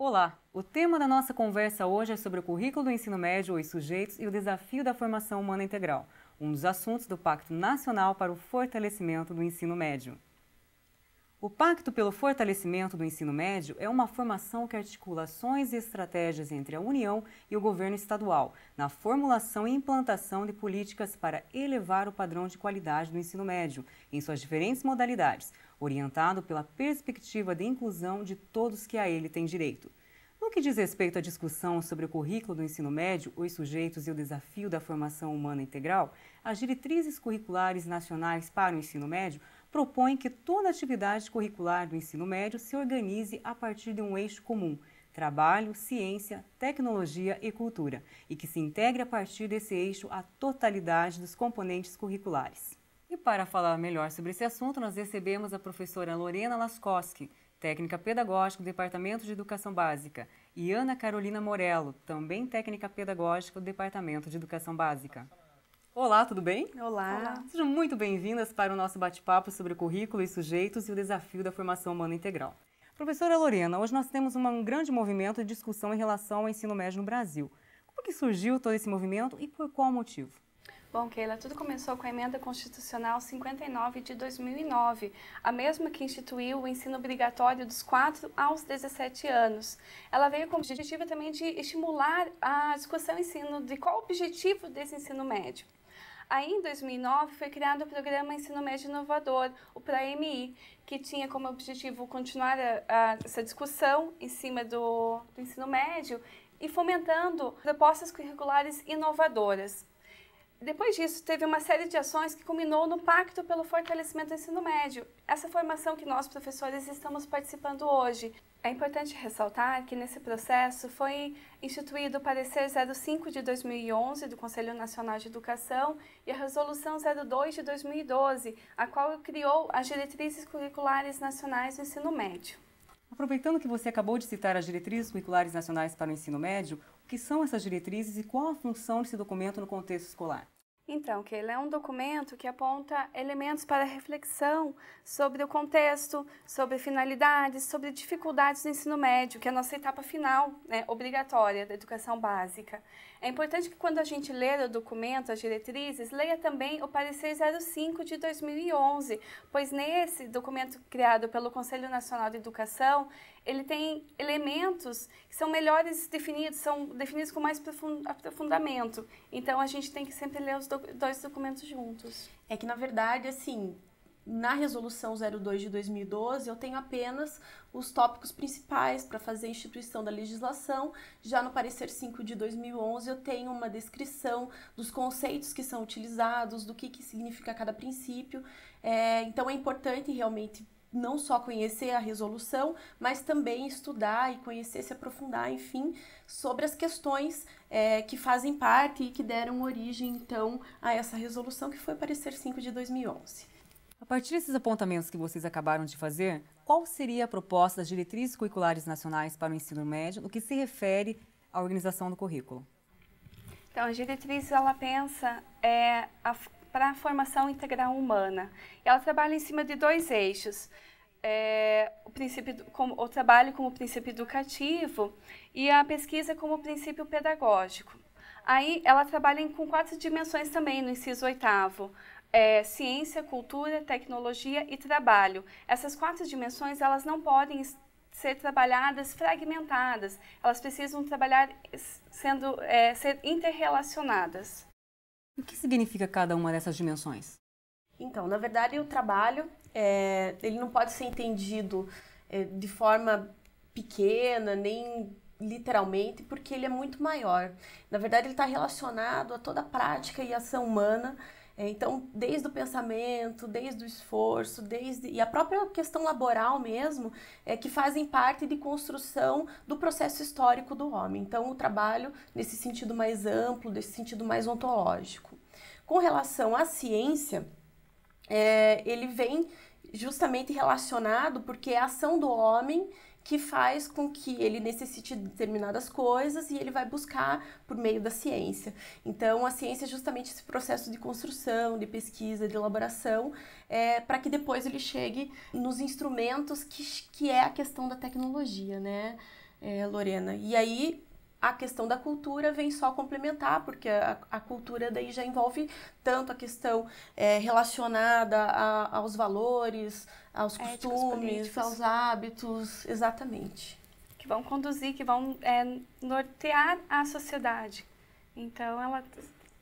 Olá! O tema da nossa conversa hoje é sobre o currículo do ensino médio, os sujeitos e o desafio da formação humana integral, um dos assuntos do Pacto Nacional para o Fortalecimento do Ensino Médio. O Pacto pelo Fortalecimento do Ensino Médio é uma formação que articula ações e estratégias entre a União e o governo estadual, na formulação e implantação de políticas para elevar o padrão de qualidade do ensino médio, em suas diferentes modalidades, orientado pela perspectiva de inclusão de todos que a ele têm direito. No que diz respeito à discussão sobre o currículo do ensino médio, os sujeitos e o desafio da formação humana integral, as diretrizes curriculares nacionais para o ensino médio propõem que toda atividade curricular do ensino médio se organize a partir de um eixo comum, trabalho, ciência, tecnologia e cultura, e que se integre a partir desse eixo a totalidade dos componentes curriculares. E para falar melhor sobre esse assunto, nós recebemos a professora Lorena Laskowski, técnica pedagógica do Departamento de Educação Básica, e Ana Carolina Morello, também técnica pedagógica do Departamento de Educação Básica. Olá, tudo bem? Olá. Sejam muito bem-vindas para o nosso bate-papo sobre o currículo e sujeitos e o desafio da formação humana integral. Professora Lorena, hoje nós temos um grande movimento de discussão em relação ao ensino médio no Brasil. Como que surgiu todo esse movimento e por qual motivo? Bom, Keila, tudo começou com a Emenda Constitucional 59 de 2009, a mesma que instituiu o ensino obrigatório dos 4 aos 17 anos. Ela veio com o objetivo também de estimular a discussão ensino de qual o objetivo desse ensino médio. Aí, em 2009, foi criado o Programa Ensino Médio Inovador, o PROEMI, que tinha como objetivo continuar essa discussão em cima do ensino médio e fomentando propostas curriculares inovadoras. Depois disso, teve uma série de ações que culminou no Pacto pelo Fortalecimento do Ensino Médio, essa formação que nós, professores, estamos participando hoje. É importante ressaltar que nesse processo foi instituído o Parecer 05 de 2011 do Conselho Nacional de Educação e a Resolução 02 de 2012, a qual criou as Diretrizes Curriculares Nacionais do Ensino Médio. Aproveitando que você acabou de citar as Diretrizes Curriculares Nacionais para o Ensino Médio, o que são essas diretrizes e qual a função desse documento no contexto escolar? Então, Keila, é um documento que aponta elementos para reflexão sobre o contexto, sobre finalidades, sobre dificuldades do ensino médio, que é a nossa etapa final, obrigatória da educação básica. É importante que quando a gente ler o documento, as diretrizes, leia também o parecer 05 de 2011, pois nesse documento criado pelo Conselho Nacional de Educação, ele tem elementos que são melhores definidos, são definidos com mais aprofundamento. Então, a gente tem que sempre ler os dois documentos juntos. É que, na verdade, assim, na Resolução 02 de 2012, eu tenho apenas os tópicos principais para fazer a instituição da legislação. Já no parecer 5 de 2011, eu tenho uma descrição dos conceitos que são utilizados, do que significa cada princípio. Então, é importante realmente não só conhecer a resolução, mas também estudar e conhecer, se aprofundar, enfim, sobre as questões que fazem parte e que deram origem, então, a essa resolução, que foi o parecer 5 de 2011. A partir desses apontamentos que vocês acabaram de fazer, qual seria a proposta das diretrizes curriculares nacionais para o ensino médio no que se refere à organização do currículo? Então, a diretriz, ela pensa para a formação integral humana. Ela trabalha em cima de dois eixos. O trabalho como princípio educativo e a pesquisa como princípio pedagógico. Aí, ela trabalha com 4 dimensões também no inciso 8º. Ciência, cultura, tecnologia e trabalho. Essas 4 dimensões, elas não podem ser trabalhadas fragmentadas. Elas precisam trabalhar ser interrelacionadas. O que significa cada uma dessas dimensões? Então, na verdade, o trabalho, ele não pode ser entendido de forma pequena, nem literalmente, porque ele é muito maior. Na verdade, ele está relacionado a toda a prática e ação humana. Então, desde o pensamento, desde o esforço, e a própria questão laboral mesmo, que fazem parte de construção do processo histórico do homem. Então, o trabalho, nesse sentido mais amplo, nesse sentido mais ontológico. Com relação à ciência, ele vem justamente relacionado porque é a ação do homem que faz com que ele necessite de determinadas coisas e ele vai buscar por meio da ciência. Então, a ciência é justamente esse processo de construção, de pesquisa, de elaboração, para que depois ele chegue nos instrumentos que é a questão da tecnologia, né? Lorena. E aí a questão da cultura vem só complementar, porque a cultura daí já envolve tanto a questão relacionada aos valores, aos costumes, aos hábitos, exatamente. Que vão conduzir, que vão nortear a sociedade. Então,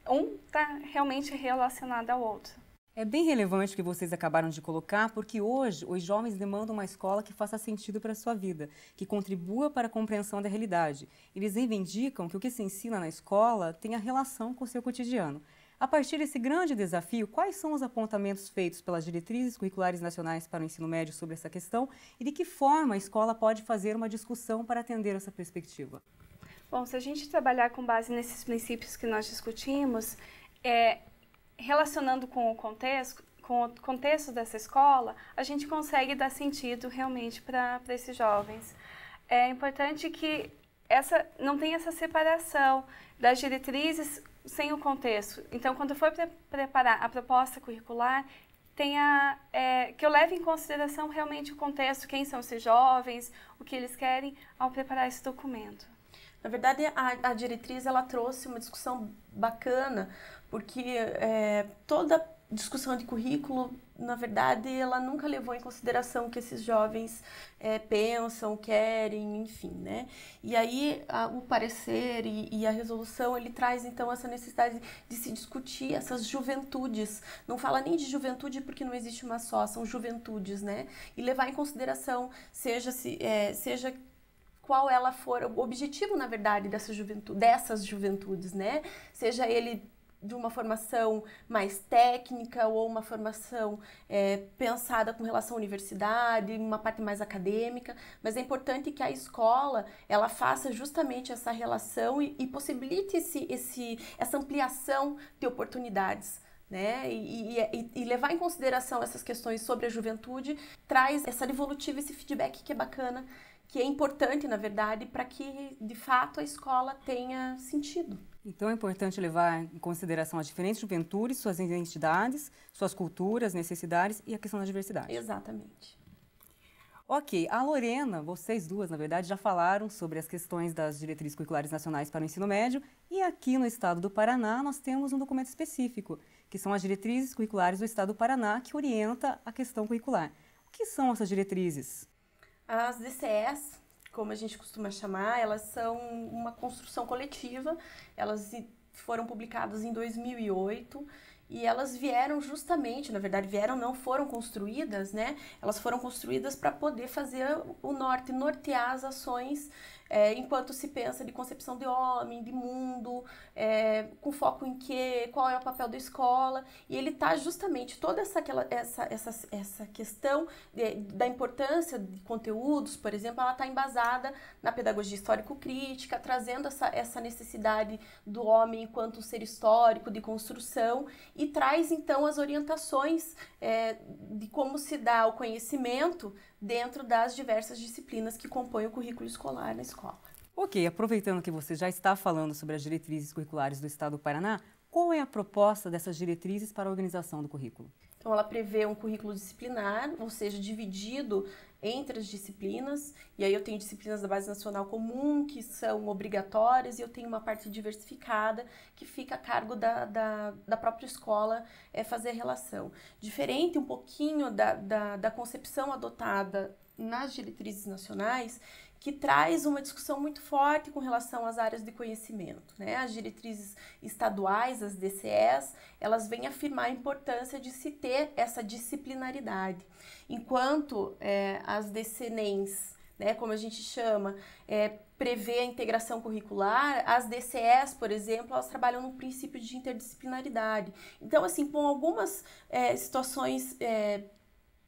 um está realmente relacionado ao outro. É bem relevante o que vocês acabaram de colocar, porque hoje os jovens demandam uma escola que faça sentido para a sua vida, que contribua para a compreensão da realidade. Eles reivindicam que o que se ensina na escola tenha relação com o seu cotidiano. A partir desse grande desafio, quais são os apontamentos feitos pelas diretrizes curriculares nacionais para o ensino médio sobre essa questão e de que forma a escola pode fazer uma discussão para atender essa perspectiva? Bom, se a gente trabalhar com base nesses princípios que nós discutimos, relacionando com o contexto dessa escola, a gente consegue dar sentido realmente para esses jovens. É importante que não tenha essa separação das diretrizes sem o contexto. Então, quando for preparar a proposta curricular, que eu leve em consideração realmente o contexto, quem são esses jovens, o que eles querem ao preparar esse documento. Na verdade, a diretriz ela trouxe uma discussão bacana, porque toda discussão de currículo, na verdade, ela nunca levou em consideração o que esses jovens pensam, querem, enfim, né? E aí, o parecer e a resolução, ele traz, então, essa necessidade de se discutir essas juventudes. Não fala nem de juventude porque não existe uma só, são juventudes, né? E levar em consideração, seja qual ela for, o objetivo, na verdade, dessas juventudes, né? Seja ele de uma formação mais técnica ou uma formação pensada com relação à universidade, uma parte mais acadêmica, mas é importante que a escola ela faça justamente essa relação e possibilite essa ampliação de oportunidades. Né? E levar em consideração essas questões sobre a juventude traz essa devolutiva, esse feedback que é bacana, que é importante, na verdade, para que, de fato, a escola tenha sentido. Então, é importante levar em consideração as diferentes juventudes, suas identidades, suas culturas, necessidades e a questão da diversidade. Exatamente. Ok, a Lorena, vocês duas, na verdade, já falaram sobre as questões das diretrizes curriculares nacionais para o ensino médio e aqui no estado do Paraná nós temos um documento específico, que são as diretrizes curriculares do estado do Paraná, que orienta a questão curricular. O que são essas diretrizes? As DCEs, como a gente costuma chamar, elas são uma construção coletiva, elas foram publicadas em 2008 e elas vieram justamente, na verdade foram construídas, né? Elas foram construídas para poder fazer nortear as ações enquanto se pensa de concepção de homem, de mundo, com foco em quê, qual é o papel da escola, e ele está justamente toda essa questão da importância de conteúdos, por exemplo, ela está embasada na pedagogia histórico-crítica, trazendo essa necessidade do homem enquanto um ser histórico, de construção, e traz então as orientações de como se dá o conhecimento dentro das diversas disciplinas que compõem o currículo escolar na escola. Ok, aproveitando que você já está falando sobre as diretrizes curriculares do estado do Paraná, qual é a proposta dessas diretrizes para a organização do currículo? Então, ela prevê um currículo disciplinar, ou seja, dividido entre as disciplinas, e aí eu tenho disciplinas da base nacional comum, que são obrigatórias, e eu tenho uma parte diversificada, que fica a cargo da própria escola fazer a relação. Diferente um pouquinho da concepção adotada nas diretrizes nacionais, que traz uma discussão muito forte com relação às áreas de conhecimento, né? As diretrizes estaduais, as DCEs, elas vêm afirmar a importância de se ter essa disciplinaridade, enquanto as DCNEMs, né, como a gente chama, prevê a integração curricular, as DCEs, por exemplo, elas trabalham no princípio de interdisciplinaridade. Então, assim, com algumas situações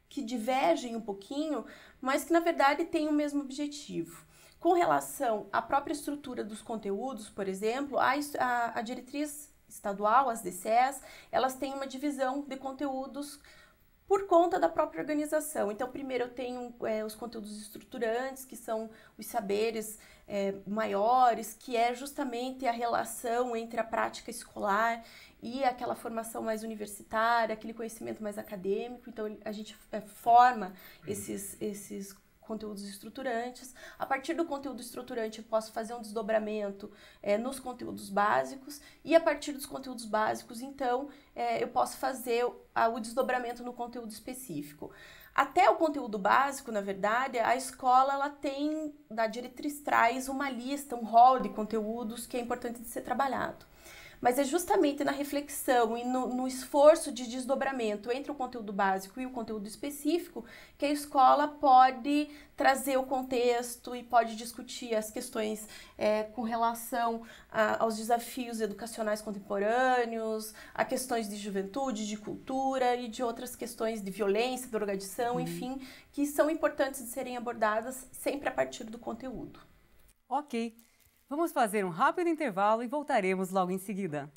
que divergem um pouquinho, mas que na verdade têm o mesmo objetivo. Com relação à própria estrutura dos conteúdos, por exemplo, a diretriz estadual, as DCEs, elas têm uma divisão de conteúdos por conta da própria organização. Então, primeiro eu tenho os conteúdos estruturantes, que são os saberes maiores, que é justamente a relação entre a prática escolar e aquela formação mais universitária, aquele conhecimento mais acadêmico. Então, a gente forma esses conteúdos estruturantes. A partir do conteúdo estruturante, eu posso fazer um desdobramento nos conteúdos básicos, e a partir dos conteúdos básicos, então, eu posso fazer o desdobramento no conteúdo específico. Até o conteúdo básico, na verdade, a escola ela tem, na diretriz traz uma lista, um rol de conteúdos que é importante de ser trabalhado. Mas é justamente na reflexão e no esforço de desdobramento entre o conteúdo básico e o conteúdo específico que a escola pode trazer o contexto e pode discutir as questões com relação aos desafios educacionais contemporâneos, a questões de juventude, de cultura e de outras questões de violência, drogadição, enfim, que são importantes de serem abordadas sempre a partir do conteúdo. Ok. Vamos fazer um rápido intervalo e voltaremos logo em seguida.